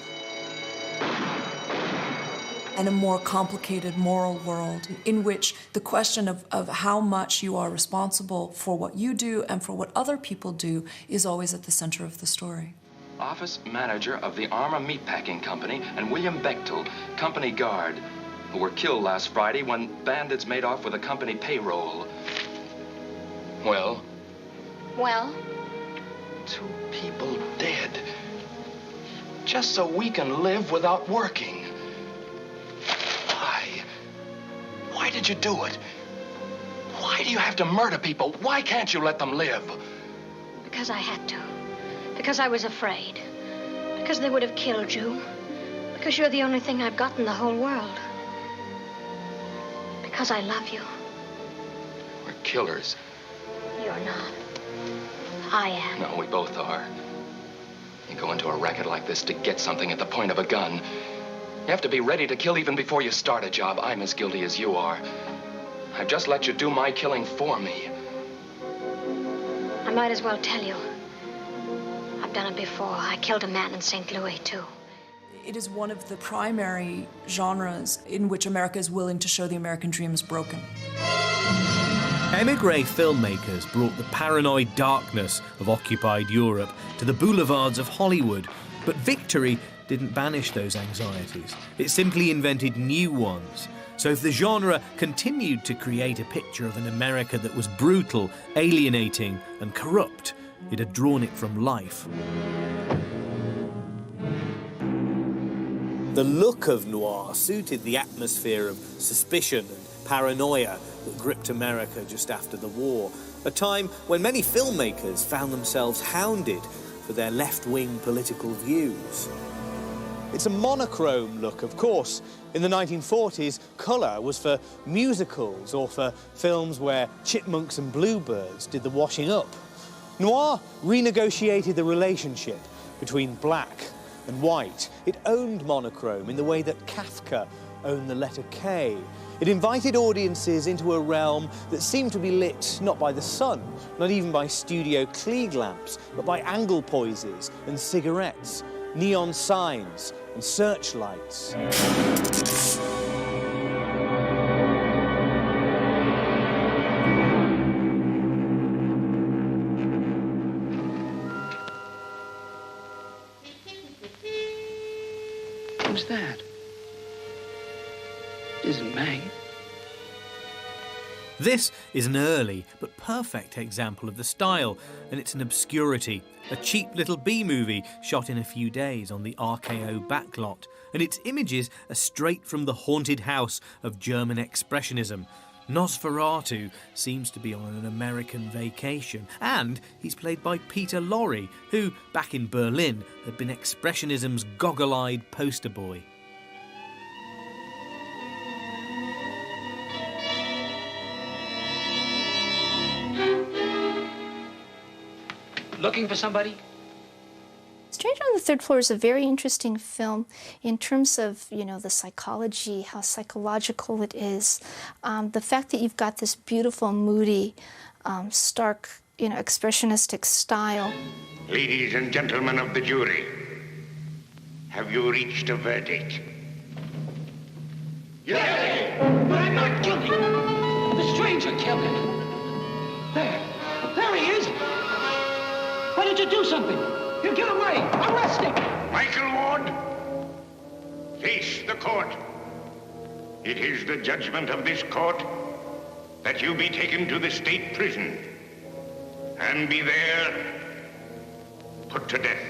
and a more complicated moral world in which the question of how much you are responsible for what you do and for what other people do is always at the center of the story. Office manager of the Armour Meatpacking Company and William Bechtel, company guard, who were killed last Friday when bandits made off with a company payroll. Well? Well? 2 people dead. Just so we can live without working. Why? Why did you do it? Why do you have to murder people? Why can't you let them live? Because I had to. Because I was afraid. Because they would have killed you. Because you're the only thing I've got in the whole world. Because I love you. We're killers. You're not. I am. No, we both are. You go into a racket like this to get something at the point of a gun. You have to be ready to kill even before you start a job. I'm as guilty as you are. I've just let you do my killing for me. I might as well tell you. I've done it before. I killed a man in St. Louis, too. It is one of the primary genres in which America is willing to show the American dream is broken. Emigre filmmakers brought the paranoid darkness of occupied Europe to the boulevards of Hollywood, but victory didn't banish those anxieties. It simply invented new ones. So if the genre continued to create a picture of an America that was brutal, alienating, and corrupt, it had drawn it from life. The look of noir suited the atmosphere of suspicion and paranoia that gripped America just after the war, a time when many filmmakers found themselves hounded for their left-wing political views. It's a monochrome look, of course. In the 1940s, colour was for musicals or for films where chipmunks and bluebirds did the washing up. Noir renegotiated the relationship between black and white. It owned monochrome in the way that Kafka owned the letter K. It invited audiences into a realm that seemed to be lit not by the sun, not even by studio Klieg lamps, but by angle poises and cigarettes, neon signs and searchlights. Who's that? It isn't May. This is an early but perfect example of the style, and it's an obscurity, a cheap little B-movie shot in a few days on the RKO backlot, and its images are straight from the haunted house of German Expressionism. Nosferatu seems to be on an American vacation, and he's played by Peter Lorre, who, back in Berlin, had been Expressionism's goggle-eyed poster boy. Looking for somebody? Stranger on the Third Floor is a very interesting film in terms of, the psychology, how psychological it is. The fact that you've got this beautiful, moody, stark, expressionistic style. Ladies and gentlemen of the jury, have you reached a verdict? Yes! But I'm not guilty! The stranger killed him! There he is! Why don't you do something? He'll get away! Arrest him! Michael Ward, face the court. It is the judgment of this court that you be taken to the state prison and be there put to death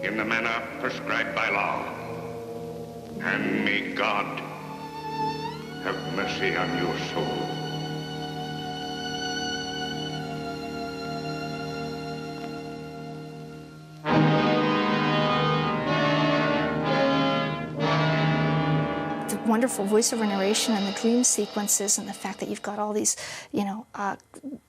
in the manner prescribed by law. And may God have mercy on your soul. Wonderful voiceover narration and the dream sequences, and the fact that you've got all these,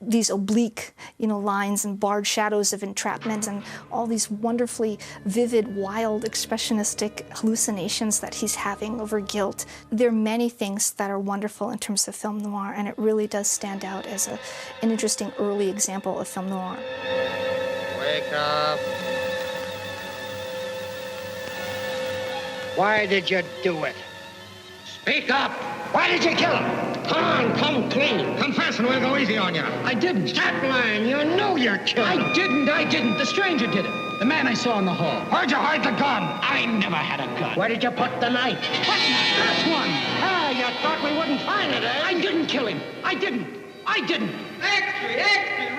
these oblique, lines and barred shadows of entrapment, and all these wonderfully vivid, wild, expressionistic hallucinations that he's having over guilt. There are many things that are wonderful in terms of film noir, and it really does stand out as an interesting early example of film noir. Wake up. Why did you do it? Speak up! Why did you kill him? Come on, come clean. Come fast and we'll go easy on you. I didn't. Stop lying. You know you're killing him. I didn't. The stranger did it. The man I saw in the hall. Where'd you hide the gun? I never had a gun. Where did you put the knife? What knife? This one. Ah, you thought we wouldn't find it, eh? I didn't kill him. I didn't. Extra,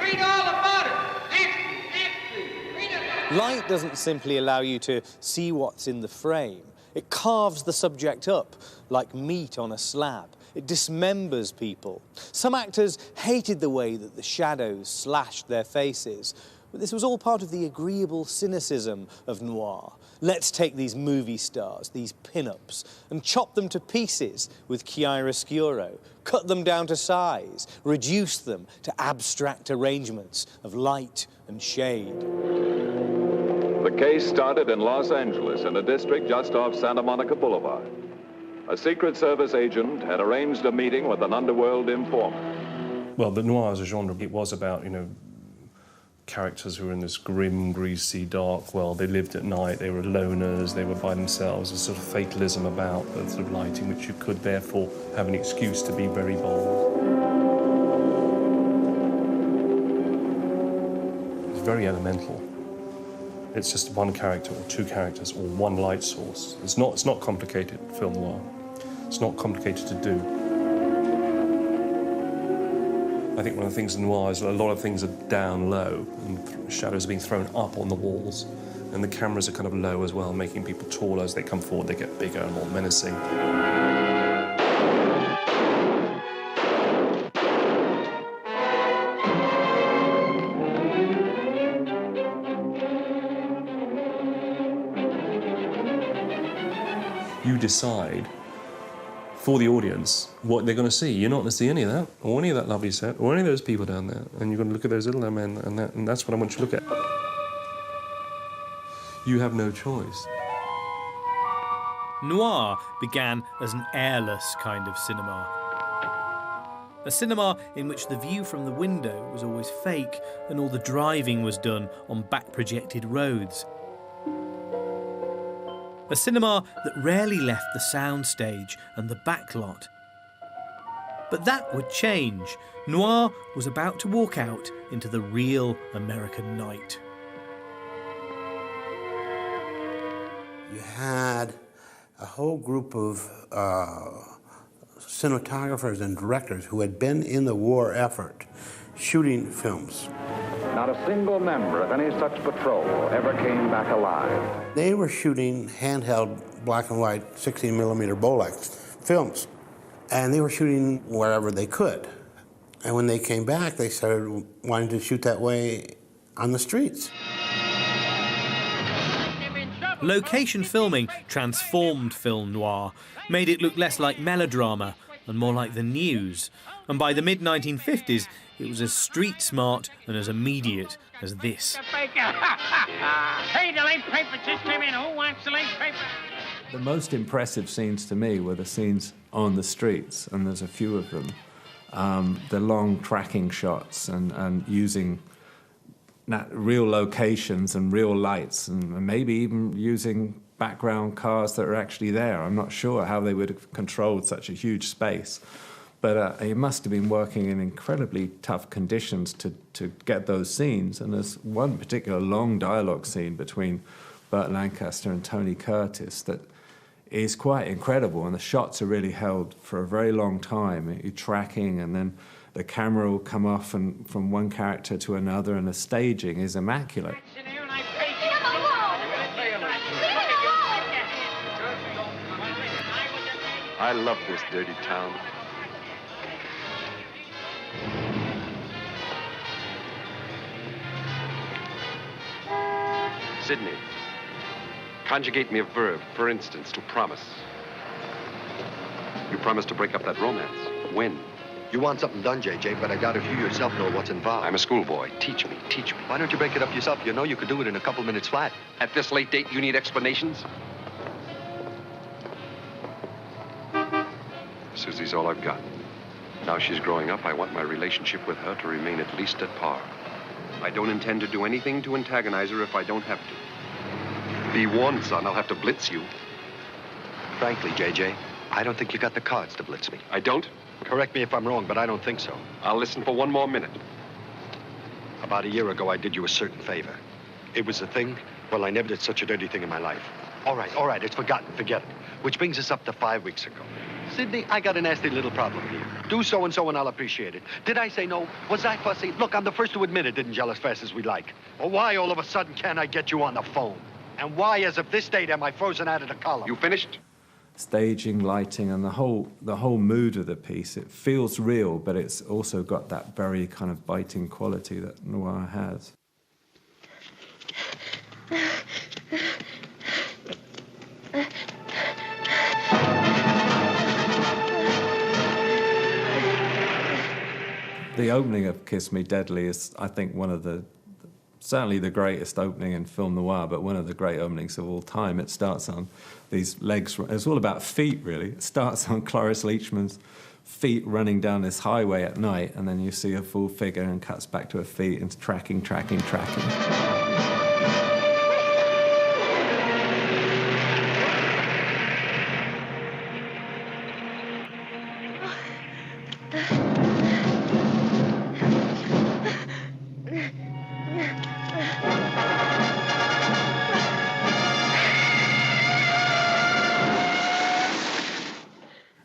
read all about it. Extra, read about it. Light doesn't simply allow you to see what's in the frame. It carves the subject up like meat on a slab. It dismembers people. Some actors hated the way that the shadows slashed their faces, but this was all part of the agreeable cynicism of noir. Let's take these movie stars, these pin-ups, and chop them to pieces with chiaroscuro, cut them down to size, reduce them to abstract arrangements of light and shade. The case started in Los Angeles, in a district just off Santa Monica Boulevard. A Secret Service agent had arranged a meeting with an underworld informant. Well, the noir as a genre, it was about, characters who were in this grim, greasy, dark world. They lived at night, they were loners, they were by themselves. There's sort of fatalism about the sort of lighting, which you could therefore have an excuse to be very bold. It's very elemental. It's just one character or two characters or one light source. It's not complicated, film noir. It's not complicated to do. I think one of the things in noir is a lot of things are down low and shadows are being thrown up on the walls, and the cameras are kind of low as well, making people taller. As they come forward, they get bigger and more menacing. You decide for the audience what they're going to see. You're not going to see any of that, or any of that lovely set, or any of those people down there, and you're going to look at those little men, and that's what I want you to look at. You have no choice. Noir began as an airless kind of cinema. A cinema in which the view from the window was always fake and all the driving was done on back-projected roads. A cinema that rarely left the soundstage and the backlot. But that would change. Noir was about to walk out into the real American night. You had a whole group of cinematographers and directors who had been in the war effort shooting films. Not a single member of any such patrol ever came back alive. They were shooting handheld black and white 16mm Bolex films, and they were shooting wherever they could. And when they came back, they started wanting to shoot that way on the streets. Location filming transformed film noir, made it look less like melodrama and more like the news. And by the mid-1950s, it was as street smart and as immediate as this. Hey, the late paper just came in. Who wants the late paper? The most impressive scenes to me were the scenes on the streets, and there's a few of them. The long tracking shots and using real locations and real lights, and maybe even using background cars that are actually there. I'm not sure how they would have controlled such a huge space, but it must have been working in incredibly tough conditions to get those scenes. And there's one particular long dialogue scene between Burt Lancaster and Tony Curtis that is quite incredible, and the shots are really held for a very long time. You're tracking, and then the camera will come off and from one character to another, and the staging is immaculate. I love this dirty town. Sydney, conjugate me a verb, for instance, to promise. You promised to break up that romance. When? You want something done, J.J., but I doubt if you yourself know what's involved. I'm a schoolboy. Teach me, teach me. Why don't you break it up yourself? You know you could do it in a couple minutes flat. At this late date, you need explanations? Susie's all I've got. Now she's growing up, I want my relationship with her to remain at least at par. I don't intend to do anything to antagonize her if I don't have to. Be warned, son, I'll have to blitz you. Frankly, J.J., I don't think you got the cards to blitz me. I don't? Correct me if I'm wrong, but I don't think so. I'll listen for one more minute. About a year ago, I did you a certain favor. It was a thing, well, I never did such a dirty thing in my life. All right, it's forgotten, forget it. Which brings us up to 5 weeks ago. Sydney, I got a nasty little problem here. Do so-and-so and I'll appreciate it. Did I say no? Was I fussy? Look, I'm the first to admit it didn't gel as fast as we'd like. Well, why all of a sudden can't I get you on the phone? And why, as of this date, am I frozen out of the column? You finished? Staging, lighting, and the whole mood of the piece, it feels real, but it's also got that very kind of biting quality that noir has. The opening of Kiss Me Deadly is, I think, one of certainly the greatest opening in film noir, but one of the great openings of all time. It starts on these legs. It's all about feet, really. It starts on Cloris Leachman's feet running down this highway at night, and then you see a full figure and cuts back to her feet and tracking.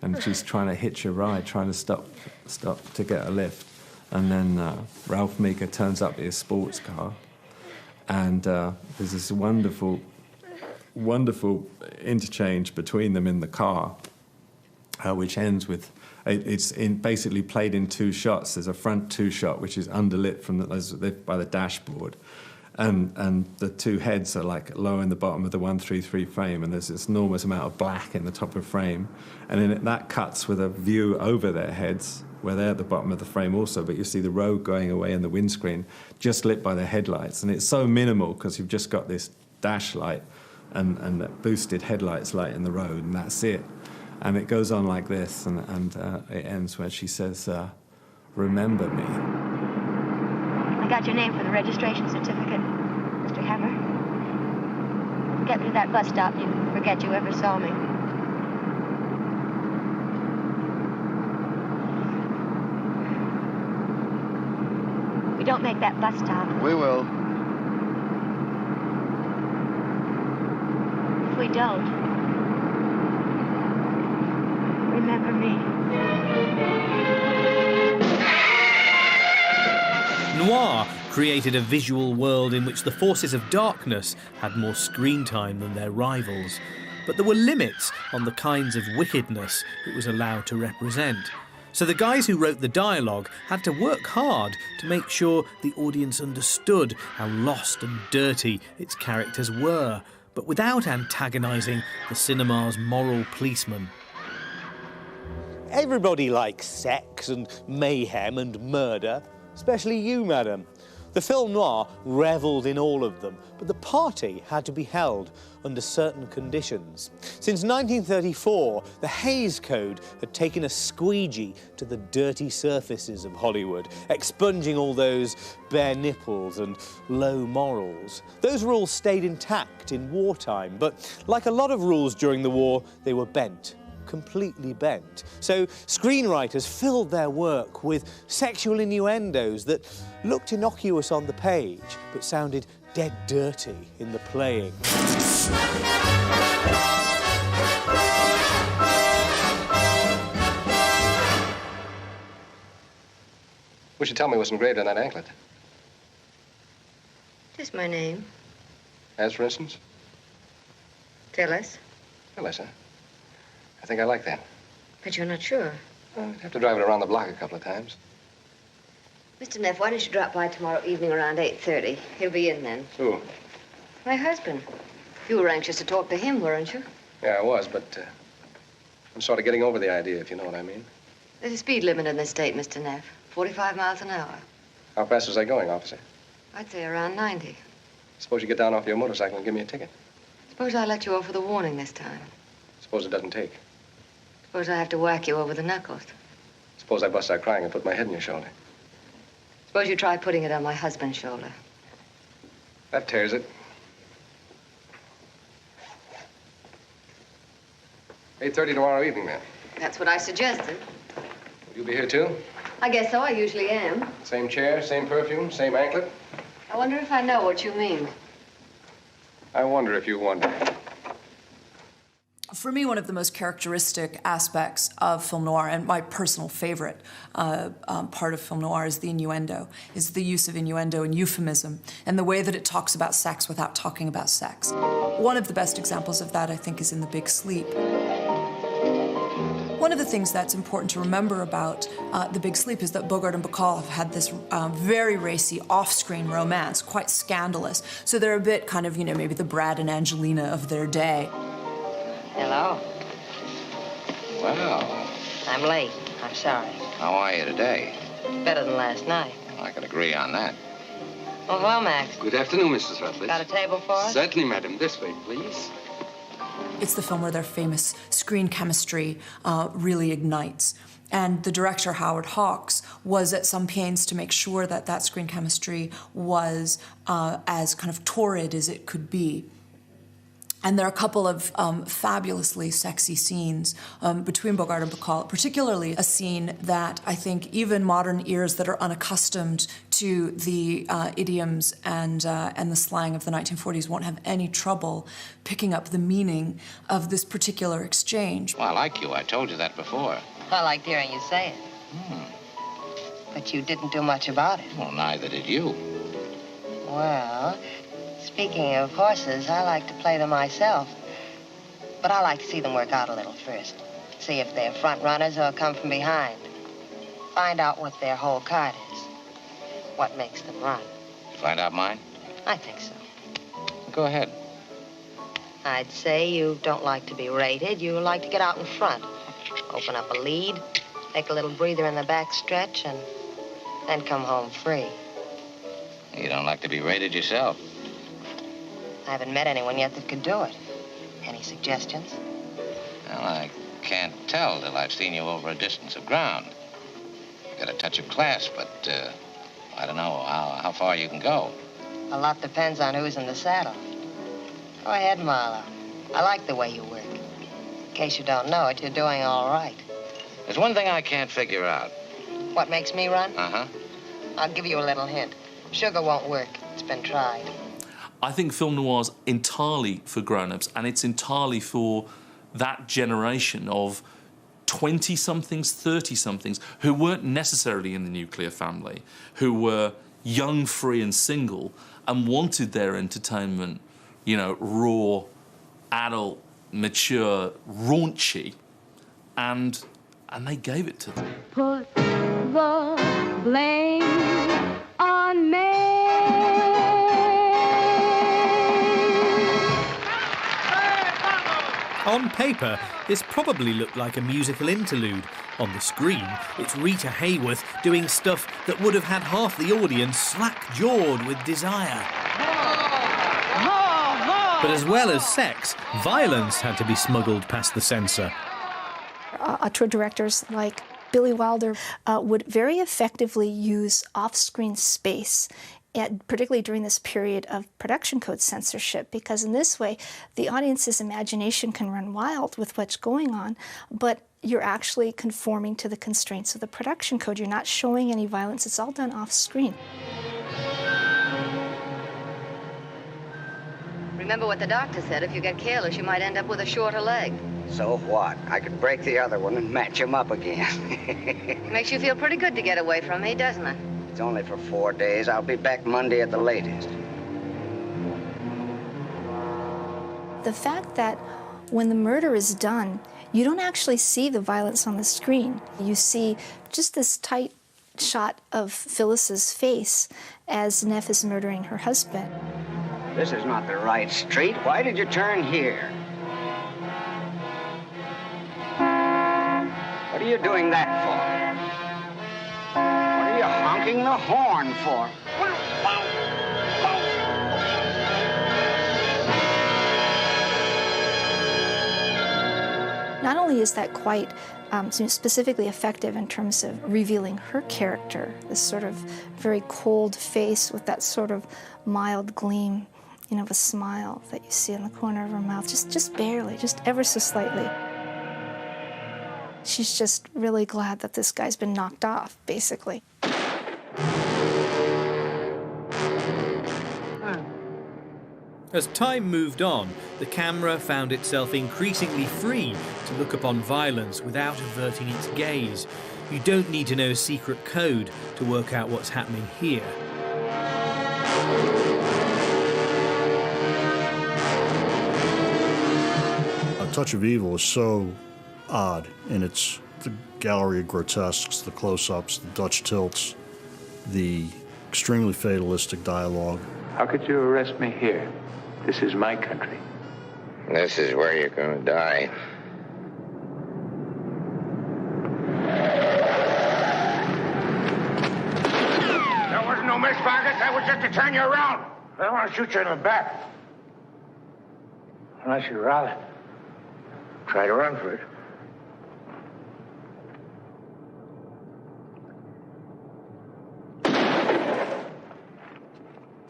And she's trying to hitch a ride, trying to stop to get a lift. And then Ralph Meeker turns up in his sports car. And there's this wonderful interchange between them in the car, which ends with, it's basically played in two shots. There's a front two shot, which is underlit by the dashboard. and the two heads are like low in the bottom of the 1:3:3 frame, and there's this enormous amount of black in the top of the frame, and then that cuts with a view over their heads where they're at the bottom of the frame also, but you see the road going away in the windscreen just lit by the headlights, and it's so minimal because you've just got this dash light and that boosted headlights light in the road, and that's it. And it goes on like this, and it ends when she says, "Remember me." I got your name for the registration certificate, Mr. Hammer. Get me to that bus stop, you forget you ever saw me. We don't make that bus stop. We will. If we don't, remember me. Noir created a visual world in which the forces of darkness had more screen time than their rivals. But there were limits on the kinds of wickedness it was allowed to represent. So the guys who wrote the dialogue had to work hard to make sure the audience understood how lost and dirty its characters were, but without antagonising the cinema's moral policeman. Everybody likes sex and mayhem and murder, especially you, madam. The film noir revelled in all of them, but the party had to be held under certain conditions. Since 1934, the Hays Code had taken a squeegee to the dirty surfaces of Hollywood, expunging all those bare nipples and low morals. Those rules stayed intact in wartime, but like a lot of rules during the war, they were bent. Completely bent. So screenwriters filled their work with sexual innuendos that looked innocuous on the page but sounded dead dirty in the playing. Wish you'd tell me what's engraved on that anklet. Just my name. As, for instance? Phyllis. Phyllis, huh? I think I like that. But you're not sure. I'd have to drive it around the block a couple of times. Mr. Neff, why don't you drop by tomorrow evening around 8:30? He'll be in then. Who? My husband. You were anxious to talk to him, weren't you? Yeah, I was, but I'm sort of getting over the idea, if you know what I mean. There's a speed limit in this state, Mr. Neff. 45 miles an hour. How fast was I going, officer? I'd say around 90. Suppose you get down off your motorcycle and give me a ticket. Suppose I let you off with a warning this time. Suppose it doesn't take. Suppose I have to whack you over the knuckles. Suppose I bust out crying and put my head on your shoulder. Suppose you try putting it on my husband's shoulder. That tears it. 8:30 tomorrow evening, then. That's what I suggested. Will you be here, too? I guess so. I usually am. Same chair, same perfume, same anklet? I wonder if I know what you mean. I wonder if you wonder. For me, one of the most characteristic aspects of film noir, and my personal favorite part of film noir, is the innuendo, is the use of innuendo and euphemism, and the way that it talks about sex without talking about sex. One of the best examples of that, I think, is in The Big Sleep. One of the things that's important to remember about The Big Sleep is that Bogart and Bacall have had this very racy off-screen romance, quite scandalous. So they're a bit kind of, maybe the Brad and Angelina of their day. Hello. Well, I'm late. I'm sorry. how are you today? Better than last night. I can agree on that. Oh, well, Max. Good afternoon, Mrs. Rutledge. Got a table for us? Certainly, madam. This way, please. It's the film where their famous screen chemistry really ignites. And the director, Howard Hawks, was at some pains to make sure that that screen chemistry was as kind of torrid as it could be. And there are a couple of fabulously sexy scenes between Bogart and Bacall, particularly a scene that I think even modern ears that are unaccustomed to the idioms and the slang of the 1940s won't have any trouble picking up the meaning of this particular exchange. Well, I like you. I told you that before. I liked hearing you say it. But you didn't do much about it. Well, neither did you. Well, speaking of horses, I like to play them myself. But I like to see them work out a little first. See if they're front runners or come from behind. Find out what their whole card is. What makes them run. Find out mine? I think so. Go ahead. I'd say you don't like to be rated. You like to get out in front. Open up a lead, take a little breather in the back stretch, and then come home free. You don't like to be rated yourself. I haven't met anyone yet that could do it. Any suggestions? Well, I can't tell till I've seen you over a distance of ground. You've got a touch of class, but I don't know how far you can go. A lot depends on who's in the saddle. Go ahead, Marlo. I like the way you work. In case you don't know it, you're doing all right. There's one thing I can't figure out. What makes me run? Uh-huh. I'll give you a little hint. Sugar won't work. It's been tried. I think film noir's entirely for grown-ups, and it's entirely for that generation of 20-somethings, 30-somethings who weren't necessarily in the nuclear family, who were young, free and single, and wanted their entertainment, you know, raw, adult, mature, raunchy, and they gave it to them. Put the blame on me. On paper, this probably looked like a musical interlude. On the screen, it's Rita Hayworth doing stuff that would have had half the audience slack-jawed with desire. But as well as sex, violence had to be smuggled past the censor. Auteur directors like Billy Wilder would very effectively use off-screen space, and particularly during this period of production code censorship, because in this way, the audience's imagination can run wild with what's going on, but you're actually conforming to the constraints of the production code. You're not showing any violence. It's all done off-screen. Remember what the doctor said. If you get careless, you might end up with a shorter leg. So what? I could break the other one and match him up again. Makes you feel pretty good to get away from me, doesn't it? It's only for 4 days. I'll be back Monday at the latest. The fact that when the murder is done, you don't actually see the violence on the screen. You see just this tight shot of Phyllis's face as Neff is murdering her husband. This is not the right street. Why did you turn here? What are you doing that for? What are you honking the horn for? Not only is that quite specifically effective in terms of revealing her character, this sort of very cold face with that sort of mild gleam, you know, of a smile that you see in the corner of her mouth, just barely, just ever so slightly. She's just really glad that this guy's been knocked off, basically. As time moved on, the camera found itself increasingly free to look upon violence without averting its gaze. You don't need to know secret code to work out what's happening here. A Touch of Evil is so odd in its the gallery of grotesques, the close-ups, the Dutch tilts, the extremely fatalistic dialogue. How could you arrest me here? This is my country. This is where you're going to die. There wasn't no miss, Vargas. That was just to turn you around. I don't want to shoot you in the back. Unless you'd rather try to run for it.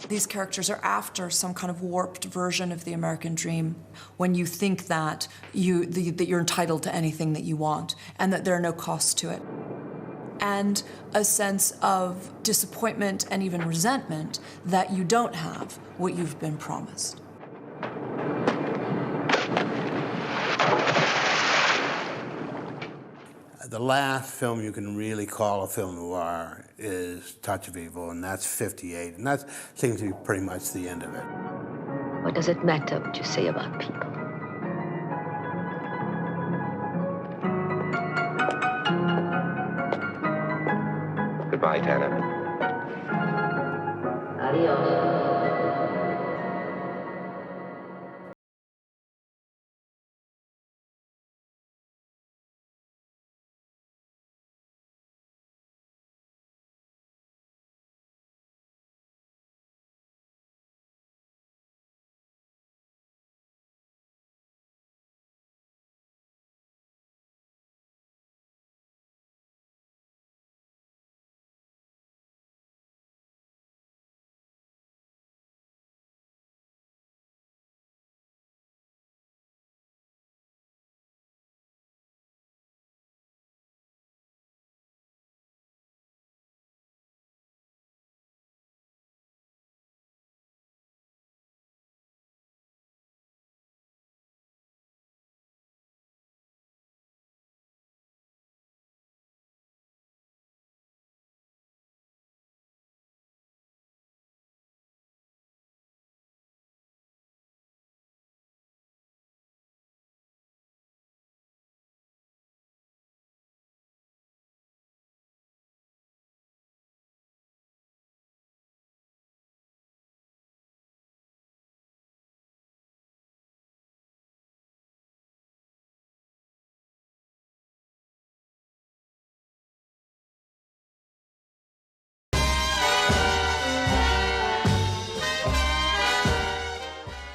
These characters are after some kind of warped version of the American dream, when you think that you're entitled to anything that you want and that there are no costs to it. And a sense of disappointment and even resentment that you don't have what you've been promised. The last film you can really call a film noir is Touch of Evil, and that's 58, and that seems to be pretty much the end of it. What does it matter what you say about people? Goodbye, Tanner. Adios.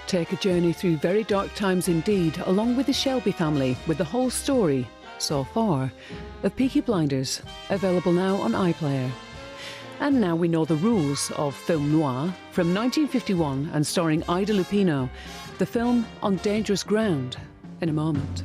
Take a journey through very dark times indeed, along with the Shelby family, with the whole story, so far, of Peaky Blinders, available now on iPlayer. And now we know the rules of film noir from 1951 and starring Ida Lupino, the film On Dangerous Ground, in a moment.